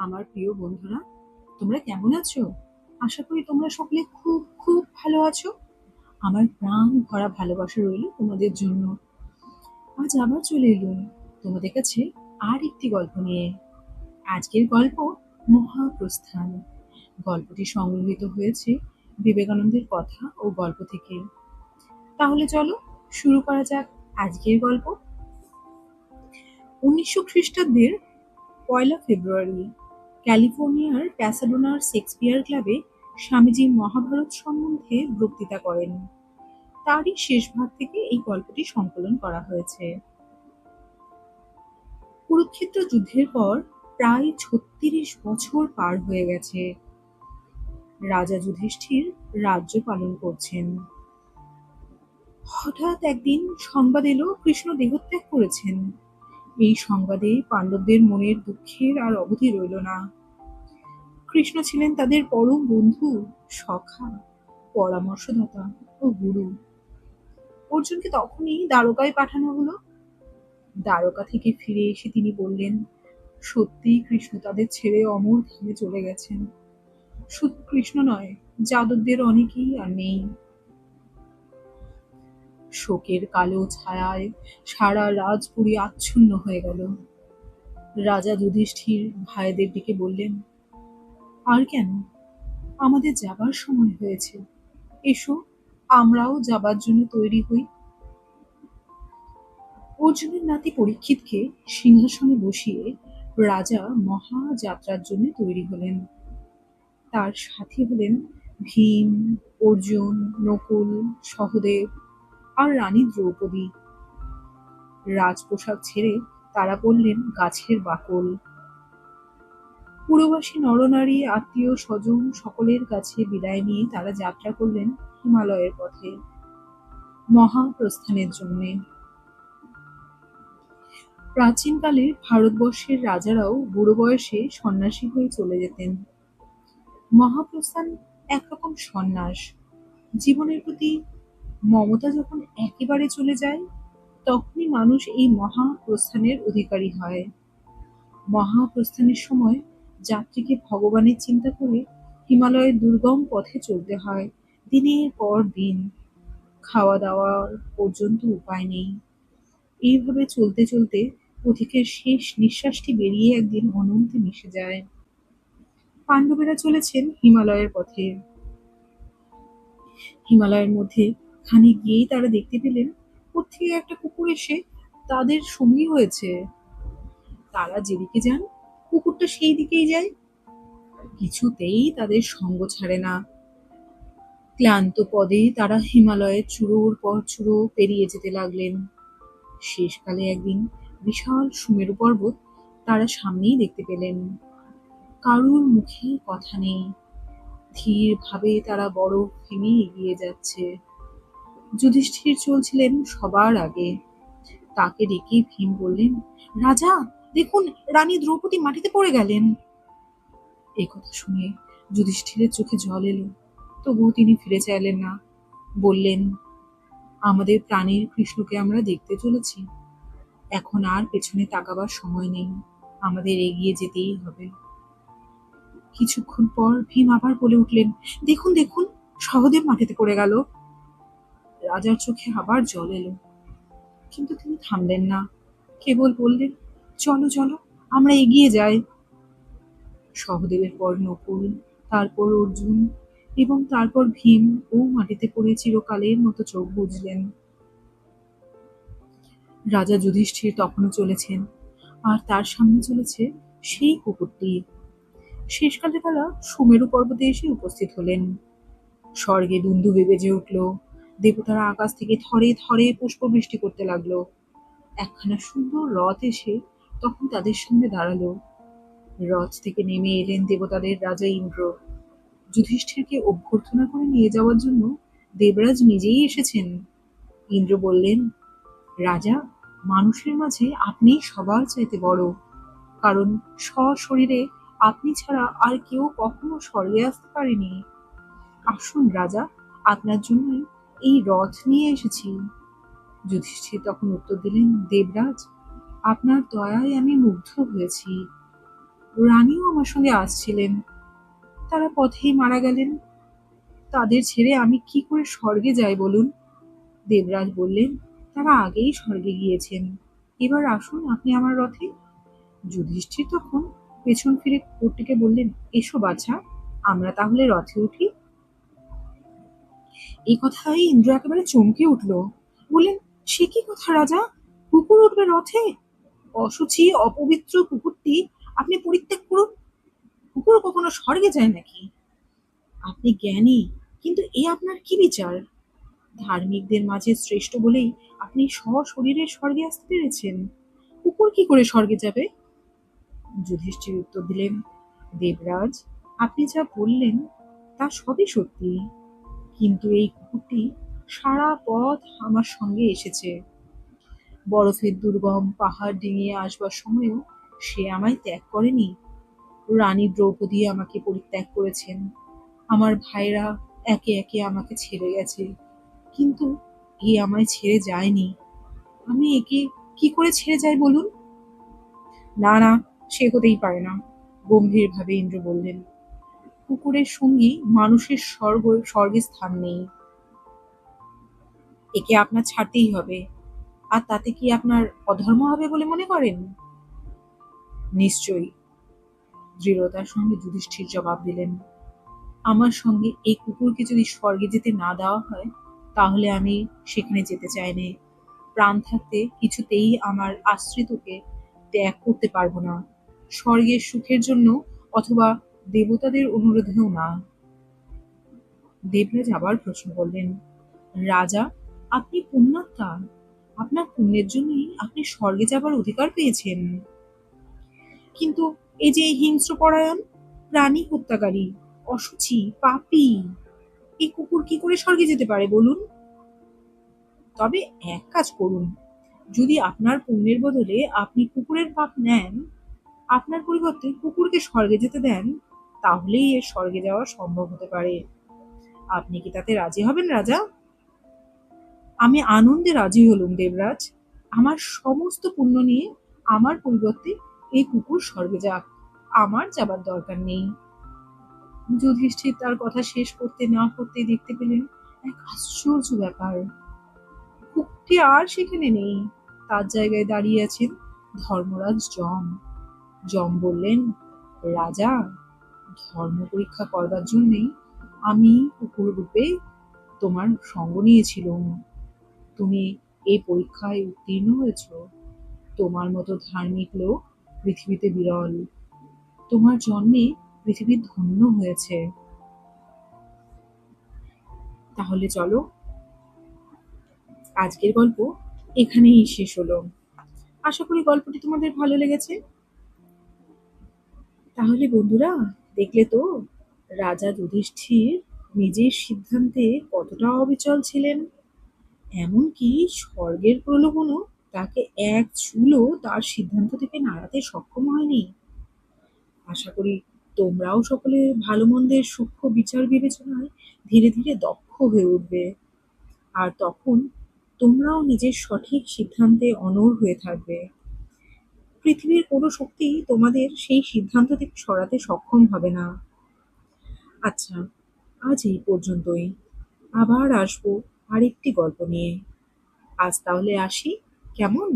আমার প্রিয় বন্ধুরা, তোমরা কেমন আছো? আশা করি তোমরা সকলে খুব খুব ভালো আছো। আমার প্রাণ ভরা ভালোবাসা রইল তোমাদের জন্য। আজ আবার চলে এলুম তোমাদের কাছে আর একটি গল্প নিয়ে। আজকের গল্প মহাপ্রস্থান। গল্পটি সংগৃহীত হয়েছে বিবেকানন্দের কথা ও গল্প থেকে। তাহলে চলো শুরু করা যাক আজকের গল্প। 1900 খ্রিস্টাব্দের 1 ফেব্রুয়ারি ক্যালিফোর্নিয়ার প্যাসাডোনার শেক্সপিয়ার ক্লাবে স্বামীজি মহাভারত সম্বন্ধে বক্তৃতা করেন। তারই শেষ ভাগ থেকে এই গল্পটি সংকলন করা হয়েছে। কুরুক্ষেত্র যুদ্ধের পর প্রায় 36 বছর পার হয়ে গেছে। রাজা যুধিষ্ঠির রাজ্য পালন করছেন। হঠাৎ একদিন সংবাদ এলো কৃষ্ণ দেহত্যাগ করেছেন। এই সংবাদে পাণ্ডবদের মনের দুঃখের আর অবধি রইল না। কৃষ্ণ ছিলেন তাদের পরম বন্ধু, সখা, পরামর্শদাতা ও গুরু। অর্জুনকে তখনই দ্বারকায় পাঠানো হলো। দ্বারকা থেকে ফিরে এসে তিনি বললেন, সত্যিই কৃষ্ণ তাদের ছেড়ে অমর ধামে চলে গেছেন। শুধু কৃষ্ণ নয়, যাদবদের অনেকেই আর নেই। শোকের কালো ছায়ায় সারা রাজপুরী আচ্ছন্ন হয়ে গেল। রাজা যুধিষ্ঠির ভাইদের ডেকে বললেন, আর কেন, আমাদের যাবার সময় হয়েছে, এসো আমরাও যাবার জন্য তৈরি হই। অর্জুনের নাতি পরীক্ষিতকে সিংহাসনে বসিয়ে রাজা মহাযাত্রার জন্য তৈরি হলেন। তার সাথী হলেন ভীম, অর্জুন, নকুল, সহদেব আর রানী দ্রৌপদী। রাজপোশাক ছেড়ে তারা পরলেন গাছের বাকল। পুরবাসী নরনারী, আত্মীয় স্বজন সকলের কাছে বিদায় নিয়ে তারা যাত্রা করলেন হিমালয়ের পথে, মহাপ্রস্থানের জন্যে। প্রাচীনকালে ভারতবর্ষের রাজারাও বুড়ো বয়সে সন্ন্যাসী হয়ে চলে যেতেন। মহাপ্রস্থান একরকম সন্ন্যাস। জীবনের প্রতি মমতা যখন একেবারে চলে যায়, তখনই মানুষ এই মহাপ্রস্থানের অধিকারী হয়। মহাপ্রস্থানের সময় যাত্রীকে ভগবানের চিন্তা করে হিমালয়ের দুর্গম পথে চলতে হয় দিনের পর দিন। খাওয়া দাওয়ার পর্যন্ত উপায় নেই। এইভাবে চলতে চলতে পথিকের শেষ নিঃশ্বাসটি বেরিয়ে একদিন অনন্তে মিশে যায়। পাণ্ডবেরা চলেছেন হিমালয়ের পথে। হিমালয়ের মধ্যে খানিক গিয়েই তারা দেখতে পেলেন কোত্থেকে একটা কুকুর এসে তাদের সঙ্গী হয়েছে। তারা যেদিকে যান কুকুরটা সেই দিকেই যায়, কিছুতেই তাদের সঙ্গ ছাড়ে না। ক্লান্ত পদে তারা হিমালয়ের চূড়োর পর চূড়ো পেরিয়ে যেতে লাগলেন। শেষকালে একদিন বিশাল সুমেরু পর্বত তারা সামনেই দেখতে পেলেন। কারুর মুখে কথা নেই। ধীর ভাবে তারা বরফ ভেঙে এগিয়ে যাচ্ছে। যুধিষ্ঠির চলছিলেন সবার আগে। তাকে ডেকে ভীম বললেন, রাজা দেখুন, রানী দ্রৌপদী মাটিতে পড়ে গেলেন। এই কথা শুনে যুধিষ্ঠিরের চোখে জল এলো, তবুও তিনি ফিরে চাইলেন না। বললেন, আমাদের প্রাণের কৃষ্ণকে আমরা দেখতে চলেছি, এখন আর পেছনে তাকাবার সময় নেই, আমাদের এগিয়ে যেতেই হবে। কিছুক্ষণ পর ভীম আবার বলে উঠলেন, দেখুন দেখুন, সহদেব মাটিতে পড়ে গেল। রাজার চোখে আবার জল এলো, কিন্তু তিনি থামলেন না, কেবল বললেন, চলো চলো, আমরা এগিয়ে যাই। সহদেবের পর নকুল, তারপর অর্জুন এবং তারপর ভীম ও মাটিতে পড়ে চিরকালের মতো চোখ বুজলেন। রাজা যুধিষ্ঠির তখনও চলেছেন, আর তার সামনে চলেছে সেই কুকুরটি। শেষকালে তারা সুমেরু পর্বতে এসে উপস্থিত হলেন। স্বর্গে দুন্দুভি বেজে উঠল। দেবতারা আকাশ থেকে থরে থরে পুষ্পবৃষ্টি করতে লাগলো। একখানা সুন্দর রথ এসে তখন তাদের সামনে দাঁড়ালো। রথ থেকে নেমে এলেন দেবতাদের রাজা ইন্দ্র। যুধিষ্ঠিরকে অভ্যর্থনা করে নিয়ে যাওয়ার জন্য দেবরাজ নিজেই এসেছেন। ইন্দ্র বললেন, রাজা, মানুষের মাঝে আপনি সবার চাইতে বড়, কারণ সশরীরে আপনি ছাড়া আর কেউ কখনো স্বর্গে আসতে পারেনি। আসুন রাজা, আপনার জন্য এই রথ নিয়ে এসেছি। যুধিষ্ঠির তখন উত্তর দিলেন, দেবরাজ, আপনার দয়ায় আমি মুগ্ধ হয়েছি। রানীও আমার সঙ্গে আসছিলেন, তারা পথেই মারা গেলেন। তাদের ছেড়ে আমি কি করে স্বর্গে যাই বলুন? দেবরাজ বললেন, তারা আগেই স্বর্গে গিয়েছেন, এবার আসুন আপনি আমার রথে। যুধিষ্ঠির তখন পেছন ফিরে কুকুরটিকে বললেন, এসো বাছা, আমরা তাহলে রথে উঠি। এই কথায় ইন্দ্র একেবারে চমকে উঠল। বললেন, সে কি কথা রাজা, কুকুর উঠবে রথে? অশুচি অপবিত্র কুকুরটি আপনি পরিত্যাগ করুন। কুকুর কখনো স্বর্গে যায় নাকি? আপনি জ্ঞানী, কিন্তু এ আপনার কি বিচার? ধার্মিকদের মাঝে শ্রেষ্ঠ বলেই আপনি সশরীরে স্বর্গে আসতে পেরেছেন, কুকুর কি করে স্বর্গে যাবে? যুধিষ্ঠির উত্তর দিলেন, দেবরাজ, আপনি যা বললেন তা সবই সত্যি, কিন্তু এই কুকুরটি সারা পথ আমার সঙ্গে এসেছে। বরফের দুর্গম পাহাড় ডিঙিয়ে আসবার সময়ও সে আমায় ত্যাগ করেনি। রানী দ্রৌপদী আমাকে পরিত্যাগ করেছেন, আমার ভাইরা একে একে আমাকে ছেড়ে গেছে, কিন্তু এ আমায় ছেড়ে যায়নি। আমি একে কি করে ছেড়ে যাই বলুন? না না, সে হতেই পারে না, গম্ভীরভাবে ইন্দ্র বললেন। কুকুরের সঙ্গী মানুষের স্বর্গে স্থান নেই। একে আপনার ছাড়তেই হবে। আর তাতে কি আপনার অধর্ম হবে বলে মনে করেন? নিশ্চয়ই, দৃঢ়তার সঙ্গে যুধিষ্ঠির জবাব দিলেন। আমার সঙ্গে এই কুকুরকে যদি স্বর্গে যেতে না দেওয়া হয়, তাহলে আমি সেখানে যেতে চাই না। প্রাণ থাকতে কিছুতেই আমার আশ্রিতকে ত্যাগ করতে পারবো না, স্বর্গের সুখের জন্য অথবা দেবতাদের অনুরোধেও না। দেবরাজ আবার প্রশ্ন করলেন, রাজা, আপনি পুণ্যাত্মা, আপনার পুণ্যের জন্যই আপনি স্বর্গে যাবার অধিকার পেয়েছেন। কিন্তু এই যে এই হিংস্রপরায়ণ, প্রাণী হত্যাকারী, অশুচি, পাপী, এই কুকুর কি করে স্বর্গে যেতে পারে বলুন? তবে এক কাজ করুন, যদি আপনার পুণ্যের বদলে আপনি কুকুরের পাপ নেন, আপনার পরিবর্তে কুকুরকে স্বর্গে যেতে দেন, তাহলেই এর স্বর্গে যাওয়া সম্ভব হতে পারে। আপনি কি তাতে রাজি হবেন রাজা? আমি আনন্দে রাজি হলুম দেবরাজ। আমার সমস্ত পুণ্য নিয়ে আমার পরিবর্তে এই কুকুর স্বর্গে যাক, আমার যাবার দরকার নেই। যুধিষ্ঠির তার কথা শেষ করতে না করতে দেখতে পেলেন এক আশ্চর্য ব্যাপার। কুকুরটি আর সেখানে নেই, তার জায়গায় দাঁড়িয়ে আছেন ধর্মরাজ যম। যম বললেন, রাজা, ধর্ম পরীক্ষা করবার জন্যই আমি কুকুর রূপে তোমার সঙ্গ নিয়েছিলাম। তুমি এই পরীক্ষায় উত্তীর্ণ হয়েছ। তোমার মতো ধার্মিক লোক পৃথিবীতে বিরল। তোমার জন্মে পৃথিবী ধন্য হয়েছে। তাহলে চলো, আজকের গল্প এখানেই শেষ হলো। আশা করি গল্পটি তোমাদের ভালো লেগেছে। তাহলে বন্ধুরা, দেখলে তো রাজা যুধিষ্ঠির নিজের সিদ্ধান্তে কতটা অবিচল ছিলেন। এমনকি স্বর্গের প্রলোভনও তাকে এক চুলও তার সিদ্ধান্ত থেকে নাড়াতে সক্ষম হয়নি। আশা করি তোমরাও সকলে ভালো মন্দের সূক্ষ্ম বিচার বিবেচনায় ধীরে ধীরে দক্ষ হয়ে উঠবে, আর তখন তোমরাও নিজের সঠিক সিদ্ধান্তে অনড় হয়ে থাকবে। পৃথিবীর কোনো শক্তি তোমাদের সেই সিদ্ধান্ত থেকে সরাতে সক্ষম হবে না। আচ্ছা, আজ এই পর্যন্তই। আবার আসবো আরেকটি গল্প নিয়ে। আজ তাহলে আসি, কেমন?